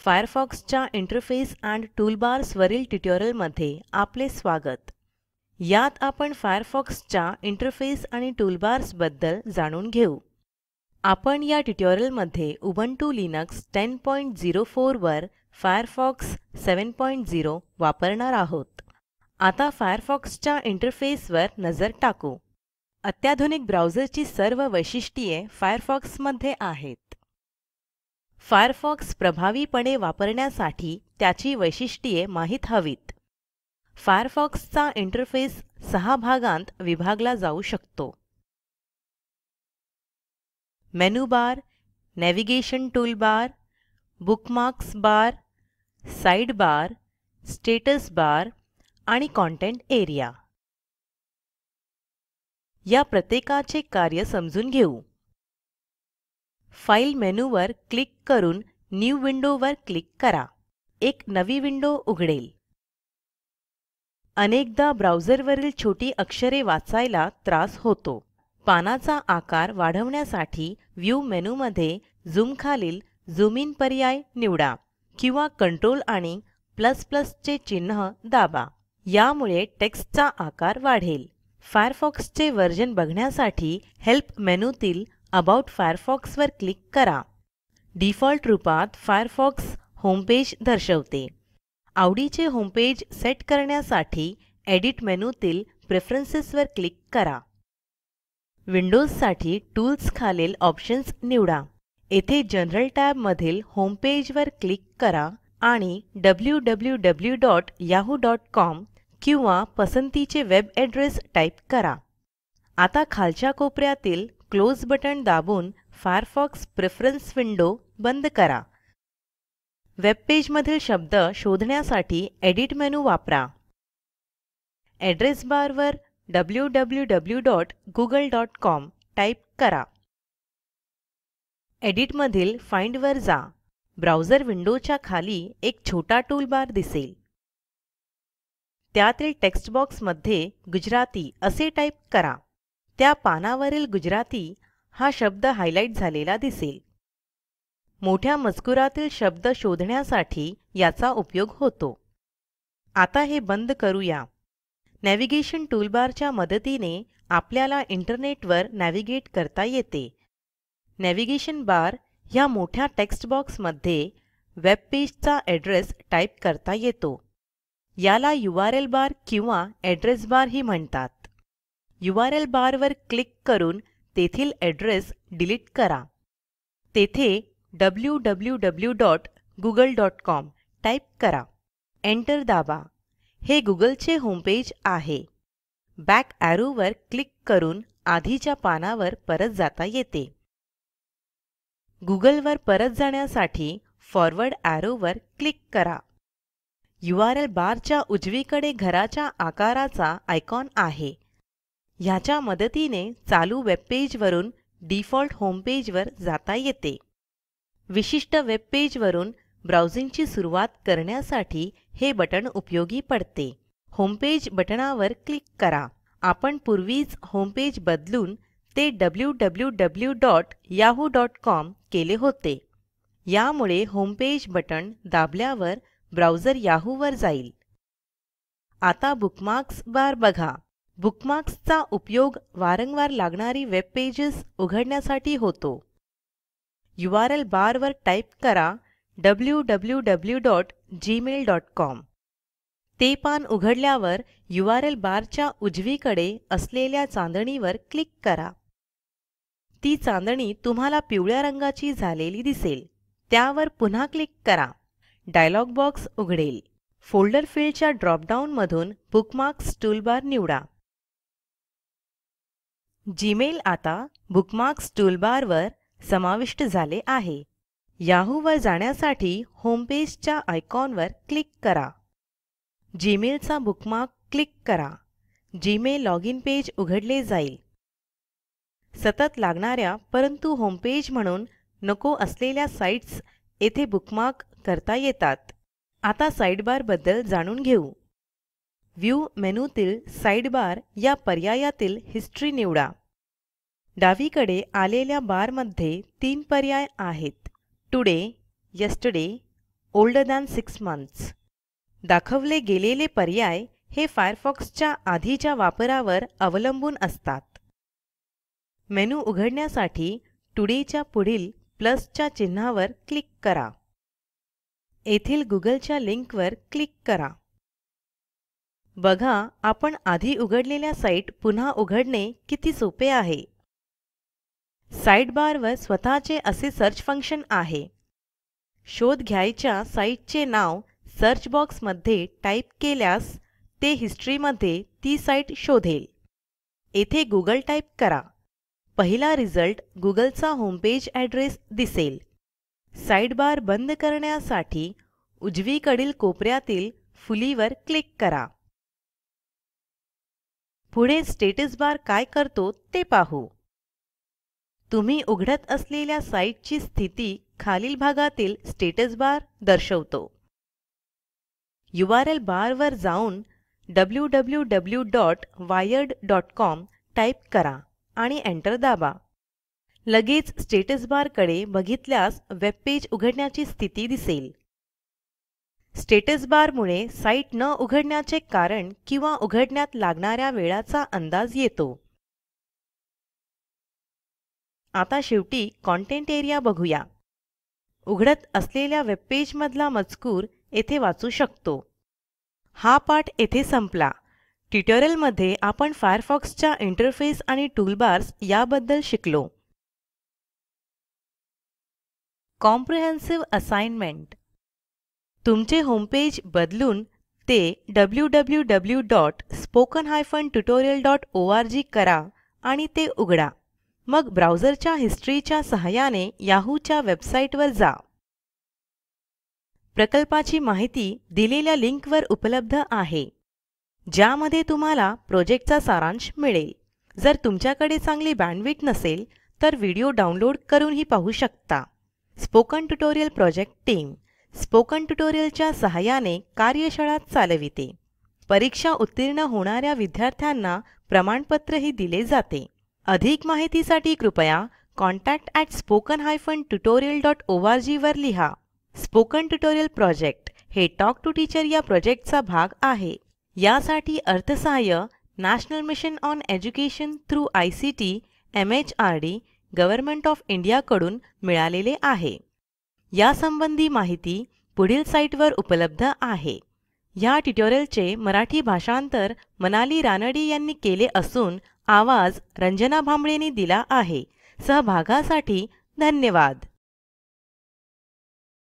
फायरफॉक्सच्या interface and toolbars वरील ट्युटोरियलमध्ये आपले स्वागत. यात आपण फायरफॉक्सच्या इंटरफेस आणि टूलबार्स बद्दल जाणून घेऊ. आपण या ट्युटोरियलमध्ये उबुंटू लिनक्स 10.04 वर फायरफॉक्स 7.0 वापरणार आहोत. आता फायरफॉक्सच्या इंटरफेसवर नजर टाकू. अत्याधुनिक ब्राउझरची सर्व वैशिष्ट्ये फायरफॉक्समध्ये आहेत. फायरफॉक्स प्रभावीपणे वापरण्यासाठी त्याची वैशिष्ट्ये माहीत हवीत. फायरफॉक्सचा इंटरफेस 6 भागांत विभागला जाऊ शकतो. Menu bar, navigation toolbar, bookmarks bar, side bar, status bar आणि कंटेंट एरिया. या प्रत्येकाचे कार्य समजून घेऊ. फाईल मेनूवर क्लिक करून न्यू विंडोवर क्लिक करा. एक नवी विंडो उघडेल. अनेकदा ब्राउझरवरील छोटी अक्षरे वाचायला त्रास होतो. पानाचा आकार वाढवण्यासाठी व्ह्यू मेनूमध्ये झूम खालील झूम इन पर्याय निवडा किंवा कंट्रोल आणि चे चिन्ह दाबा. यामुळे टेक्स्टचा आकार वाढेल. फायरफॉक्सचे व्हर्जन बघण्यासाठी हेल्प मेनूतील अबाउट फायरफॉक्स वर क्लिक करा. डिफॉल्ट रूपात फायरफॉक्स होमपेज दर्शवते. आवडीचे होमपेज सेट करण्यासाठी एडिट मेनूतील प्रेफरन्सेस वर क्लिक करा. विंडोजसाठी टूल्स खालील ऑप्शन्स निवडा. येथे जनरल टॅब मधील होमपेज वर क्लिक करा आणि www.yahoo.com किंवा पसंतीचे वेब एड्रेस टाईप करा. आता खालच्या कोपऱ्यातील क्लोज बटण दाबून फायरफॉक्स प्रेफरन्स विंडो बंद करा. वेबपेजमधील शब्द शोधण्यासाठी एडिट मेनू वापरा. एड्रेस बारवर www.google.com टाईप करा. एडिटमधील फाइंड वर जा. ब्राउझर विंडोच्या खाली एक छोटा टूलबार दिसेल. त्यातील टेक्स्ट बॉक्समध्ये गुजराती असे टाईप करा. त्या पानावरील गुजराती हा शब्द हायलाईट झालेला दिसेल. मोठ्या मजकुरातील शब्द शोधण्यासाठी याचा उपयोग होतो. आता हे बंद करूया. नेव्हिगेशन टूलबारच्या मदतीने आपल्याला इंटरनेटवर नॅव्हिगेट करता येते. नेव्हिगेशन बार ह्या मोठ्या टेक्स्ट बॉक्समध्ये वेब पेजचा एड्रेस टाईप करता येतो. याला URL बार किंवा एड्रेस बार ही म्हणतात. URL बारवर क्लिक करून तेथील एड्रेस डिलीट करा. तेथे www.google.com टाईप करा. एंटर दाबा. हे गुगलचे होमपेज आहे. बॅक ॲरोवर क्लिक करून आधीच्या पानावर परत जाता येते. गुगलवर परत जाण्यासाठी फॉरवर्ड ॲरोवर क्लिक करा. URL बारच्या उजवीकडे घराच्या आकाराचा आयकॉन आहे. ह्याच्या मदतीने चालू वेबपेजवरून डिफॉल्ट होमपेजवर जाता येते. विशिष्ट वेबपेजवरून ब्राउझिंगची सुरुवात करण्यासाठी हे बटण उपयोगी पडते. होमपेज बटणावर क्लिक करा. आपण पूर्वीच होमपेज बदलून ते www.yahoo.com केले होते. यामुळे होमपेज बटण दाबल्यावर ब्राउझर याहूवर जाईल. आता बुकमार्क्स बार बघा. बुकमार्क्सचा उपयोग वारंवार लागणारी वेब पेजेस उघडण्यासाठी होतो. URL बारवर टाईप करा www.gmail.com. ते पान उघडल्यावर URL बारच्या उजवीकडे असलेल्या चांदणीवर क्लिक करा. ती चांदणी तुम्हाला पिवळ्या रंगाची झालेली दिसेल. त्यावर पुन्हा क्लिक करा. डायलॉग बॉक्स उघडेल. फोल्डर फील्डच्या ड्रॉपडाऊन मधून बुकमार्क्स टूलबार निवडा. जीमेल आता बुकमार्क्स टूलबारवर समाविष्ट झाले आहे. याहूवर जाण्यासाठी होमपेजच्या आयकॉनवर क्लिक करा. जीमेलचा बुकमार्क क्लिक करा. जीमेल लॉगिन पेज उघडले जाईल. सतत लागणाऱ्या परंतु होमपेज म्हणून नको असलेल्या साईट्स येथे बुकमार्क करता येतात. आता साइडबार बद्दल जाणून घेऊ. व्ह्यू मेनूतील साइडबार या पर्यायातील हिस्ट्री निवडा. डावीकडे आलेल्या बारमध्ये 3 पर्याय आहेत. Today, yesterday, older than 6 months. दाखवले गेलेले पर्याय हे फायरफॉक्सच्या आधीच्या वापरावर अवलंबून असतात. मेनू उघडण्यासाठी टुडेच्या पुढील प्लसच्या चिन्हावर क्लिक करा. येथील गुगलच्या लिंकवर क्लिक करा. बघा, आपण आधी उघडलेल्या साईट पुन्हा उघडणे किती सोपे आहे. साइडबारवर स्वतःचे असे सर्च फंक्शन आहे. शोध घ्यायच्या साईटचे नाव सर्च बॉक्समध्ये टाईप केल्यास ते हिस्ट्रीमध्ये ती साईट शोधेल. येथे गुगल टाईप करा. पहिला रिझल्ट गुगलचा होमपेज ॲड्रेस दिसेल. साइडबार बंद करण्यासाठी उजवीकडील कोपऱ्यातील फुलीवर क्लिक करा. पुढे स्टेटस बार काय करतो ते पाहू. तुम्ही उघडत असलेल्या साईटची स्थिती खालील भागातील स्टेटस बार दर्शवतो. URL बारवर जाऊन www.wired.com टाईप करा आणि एंटर दाबा. लगेच स्टेटस बारकडे बघितल्यास वेबपेज उघडण्याची स्थिती दिसेल. स्टेटस बारमुळे साईट न उघडण्याचे कारण किंवा उघडण्यात लागणाऱ्या वेळाचा अंदाज येतो. आता शेवटी कंटेंट एरिया बघूया. उघडत असलेल्या वेबपेजमधला मजकूर येथे वाचू शकतो. हा पाठ येथे संपला. ट्युटोरियलमध्ये आपण फायरफॉक्सच्या इंटरफेस आणि टूलबार्स याबद्दल शिकलो. Comprehensive assignment. तुमचे होमपेज बदलून ते www.spoken-tutorial.org करा आणि ते उघडा. मग ब्राउझरच्या हिस्ट्रीच्या सहाय्याने याहूच्या वेबसाईटवर जा. प्रकल्पाची माहिती दिलेल्या लिंकवर उपलब्ध आहे, ज्यामध्ये तुम्हाला प्रोजेक्टचा सारांश मिळेल. जर तुमच्याकडे चांगली बँडविड्थ नसेल तर व्हिडिओ डाउनलोड करूनही पाहू शकता. Spoken tutorial project team spoken ट्युटोरियलच्या सहाय्याने कार्यशाळा चालविते. परीक्षा उत्तीर्ण होणाऱ्या विद्यार्थ्यांना प्रमाणपत्रही दिले जाते. अधिक माहितीसाठी कृपया contact@spoken-tutorial.org वर लिहा. स्पोकन ट्युटोरियल प्रोजेक्ट हे टॉक टू टीचर या प्रोजेक्टचा भाग आहे. यासाठी अर्थसहाय्य national mission on education through ICT MHRD government of India कडून मिळालेले आहे. यासंबंधी माहिती पुढील साईटवर उपलब्ध आहे. ह्या ट्युटोरियलचे मराठी भाषांतर मनाली रानडे यांनी केले असून आवाज रंजना भांबळेंनी दिला आहे. सहभागासाठी धन्यवाद.